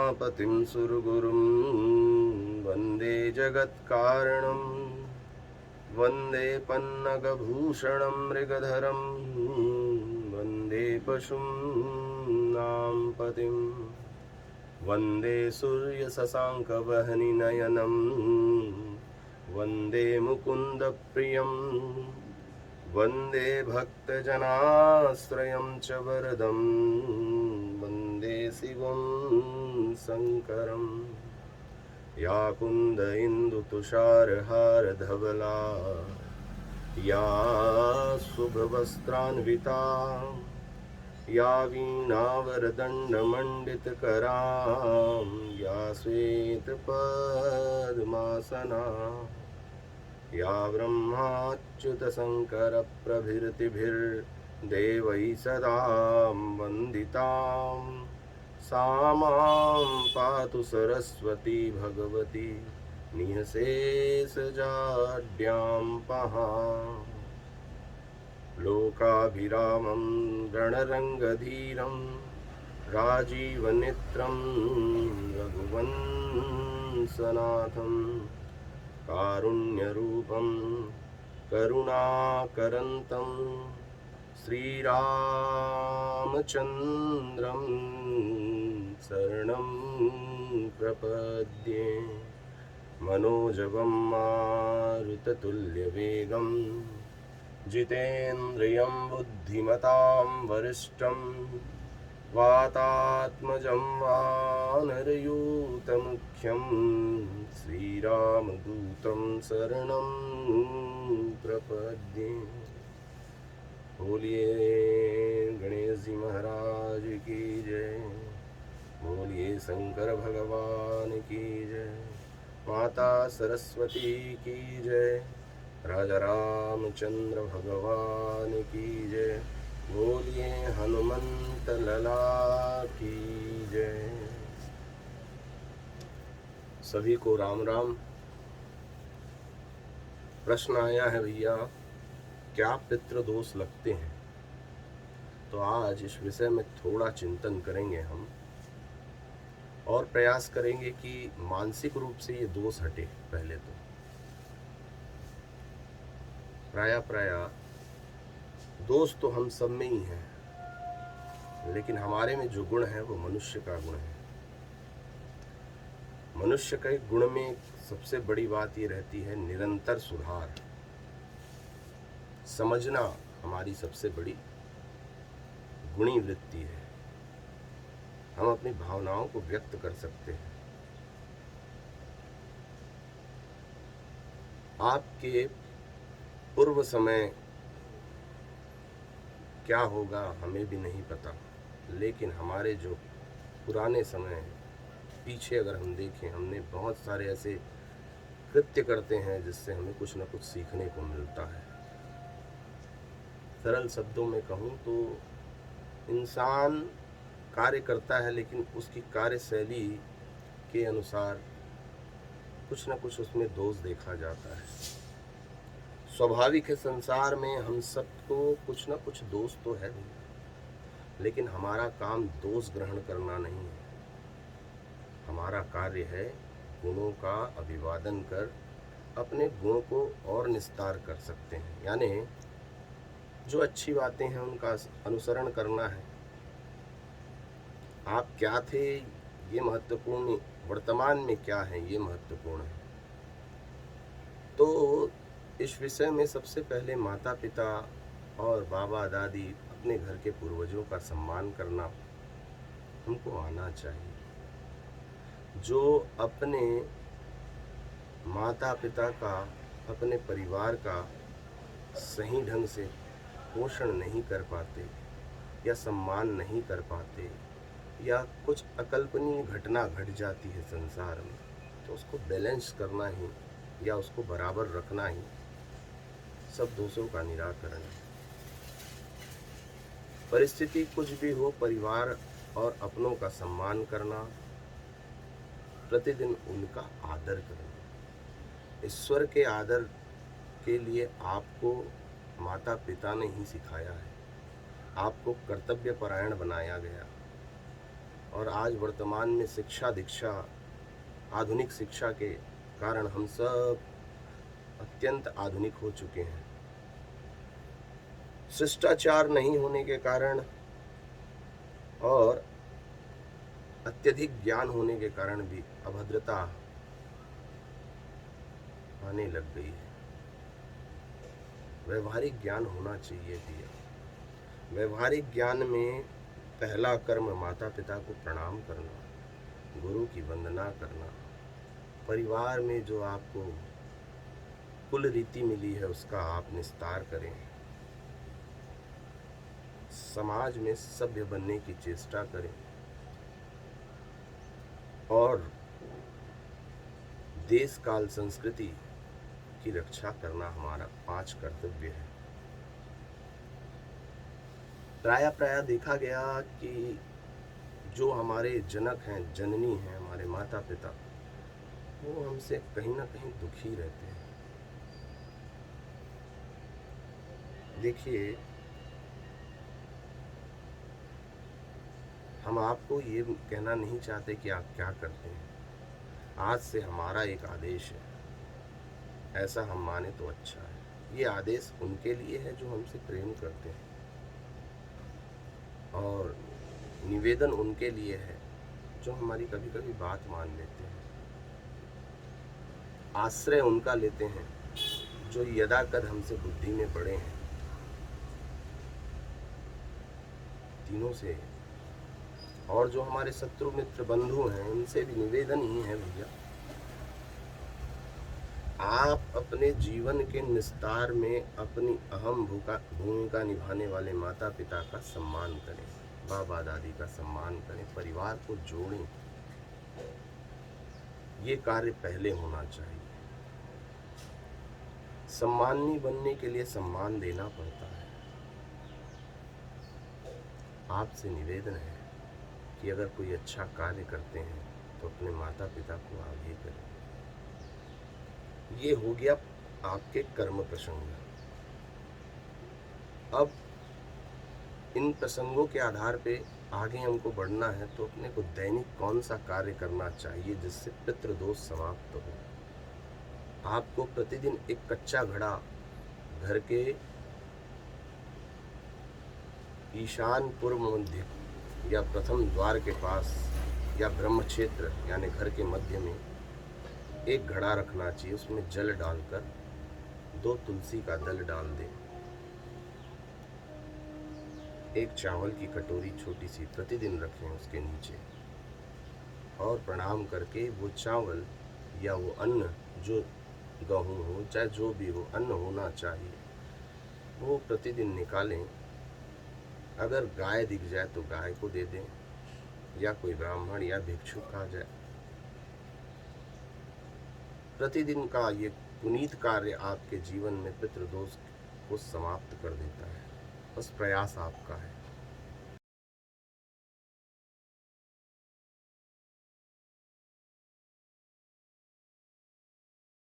उमापतिं सुरगुरुं वन्दे जगत्कारणं वन्दे पन्नगभूषणं मृगधरं वन्दे पशुं नाम्पतिं वन्दे सूर्यशशाङ्कवह्निनयनं वन्दे मुकुन्दप्रियं वन्दे भक्तजनाश्रयं च वरदं वन्दे शिवं शङ्करं। या कुन्द इन्दुतुषारहारधवला या शुभवस्त्रान्विता या वीणावरदण्डमण्डितकरां या श्वेतपद्मासना या ब्रह्माच्युतशङ्करप्रभृतिभिर्देवैः सदा वन्दितां सा मां पातु सरस्वती भगवती निःशेषजाड्यां पहा। लोकाभिरामं रणरङ्गधीरं राजीवनेत्रं रघुवंशनाथं कारुण्यरूपं करुणाकरन्तं श्रीरामचन्द्रं शरणं प्रपद्ये। मनोजवं मारुततुल्यवेगं जितेन्द्रियं बुद्धिमतां वरिष्ठं वातात्मजं वानरयूतमुख्यं श्रीरामदूतं शरणं प्रपद्ये। बोलिए गणेश जी महाराज की जय, बोलिए शंकर भगवान की जय, माता सरस्वती की जय, राजा रामचंद्र भगवान की जय, बोलिए हनुमंत लला की जय। सभी को राम राम। प्रश्न आया है भैया, क्या पितृदोष लगते हैं? तो आज इस विषय में थोड़ा चिंतन करेंगे हम और प्रयास करेंगे कि मानसिक रूप से ये दोष हटे। पहले तो प्राय दोष तो हम सब में ही हैं, लेकिन हमारे में जो गुण है वो मनुष्य का गुण है। मनुष्य के गुण में सबसे बड़ी बात ये रहती है निरंतर सुधार। समझना हमारी सबसे बड़ी गुणी वृत्ति है। हम अपनी भावनाओं को व्यक्त कर सकते हैं। आपके पूर्व समय क्या होगा हमें भी नहीं पता, लेकिन हमारे जो पुराने समय पीछे अगर हम देखें, हमने बहुत सारे ऐसे कृत्य करते हैं जिससे हमें कुछ न कुछ सीखने को मिलता है। सरल शब्दों में कहूँ तो इंसान कार्य करता है, लेकिन उसकी कार्यशैली के अनुसार कुछ न कुछ उसमें दोष देखा जाता है। स्वाभाविक है, संसार में हम सबको कुछ न कुछ दोष तो है भी, लेकिन हमारा काम दोष ग्रहण करना नहीं है। हमारा कार्य है गुणों का अभिवादन कर अपने गुण को और निस्तार कर सकते हैं। यानी जो अच्छी बातें हैं उनका अनुसरण करना है। आप क्या थे ये महत्वपूर्ण, वर्तमान में क्या है ये महत्वपूर्ण है। तो इस विषय में सबसे पहले माता पिता और बाबा दादी, अपने घर के पूर्वजों का सम्मान करना हमको आना चाहिए। जो अपने माता पिता का, अपने परिवार का सही ढंग से पोषण नहीं कर पाते या सम्मान नहीं कर पाते, या कुछ अकल्पनीय घटना घट जाती है संसार में, तो उसको बैलेंस करना ही या उसको बराबर रखना ही सब दोषों का निराकरण है। परिस्थिति कुछ भी हो, परिवार और अपनों का सम्मान करना, प्रतिदिन उनका आदर करना। ईश्वर के आदर के लिए आपको माता पिता ने ही सिखाया है। आपको कर्तव्य परायण बनाया गया और आज वर्तमान में शिक्षा दीक्षा, आधुनिक शिक्षा के कारण हम सब अत्यंत आधुनिक हो चुके हैं। शिष्टाचार नहीं होने के कारण और अत्यधिक ज्ञान होने के कारण भी अभद्रता आने लग गई है। व्यवहारिक ज्ञान होना चाहिए भैया। व्यवहारिक ज्ञान में पहला कर्म माता पिता को प्रणाम करना, गुरु की वंदना करना, परिवार में जो आपको कुल रीति मिली है उसका आप निस्तार करें, समाज में सभ्य बनने की चेष्टा करें और देश काल संस्कृति की रक्षा करना हमारा 5 कर्तव्य है। प्रायः देखा गया कि जो हमारे जनक हैं, जननी हैं, हमारे माता पिता, वो हमसे कहीं ना कहीं दुखी रहते हैं। देखिए, हम आपको ये कहना नहीं चाहते कि आप क्या करते हैं। आज से हमारा एक आदेश है, ऐसा हम माने तो अच्छा है। ये आदेश उनके लिए है जो हमसे प्रेम करते हैं, और निवेदन उनके लिए है जो हमारी कभी कभी बात मान लेते हैं। आश्रय उनका लेते हैं जो यदाकद हमसे बुद्धि में बड़े हैं। तीनों से, और जो हमारे शत्रु मित्र बंधु हैं, उनसे भी निवेदन ही है भैया, आप अपने जीवन के निस्तार में अपनी अहम भूमिका निभाने वाले माता पिता का सम्मान करें, बाबा दादी का सम्मान करें, परिवार को जोड़ें। ये कार्य पहले होना चाहिए। सम्माननीय बनने के लिए सम्मान देना पड़ता है। आपसे निवेदन है कि अगर कोई अच्छा कार्य करते हैं तो अपने माता पिता को आगे करें। ये हो गया आपके कर्म प्रसंग। अब इन प्रसंगों के आधार पे आगे हमको बढ़ना है, तो अपने को दैनिक कौन सा कार्य करना चाहिए जिससे पितृदोष समाप्त हो। आपको प्रतिदिन एक कच्चा घड़ा घर के ईशान पूर्व मध्य या प्रथम द्वार के पास या ब्रह्म क्षेत्र यानी घर के मध्य में एक घड़ा रखना चाहिए। उसमें जल डालकर 2 तुलसी का दल डाल दें। एक चावल की कटोरी छोटी सी प्रतिदिन रखें उसके नीचे, और प्रणाम करके वो चावल या वो अन्न, जो गेहूँ हो चाहे जो भी हो, अन्न होना चाहिए, वो प्रतिदिन निकालें। अगर गाय दिख जाए तो गाय को दे दें, या कोई ब्राह्मण या भिक्षुक आ जाए। प्रतिदिन का ये पुनीत कार्य आपके जीवन में पितृदोष को समाप्त कर देता है। बस प्रयास आपका है।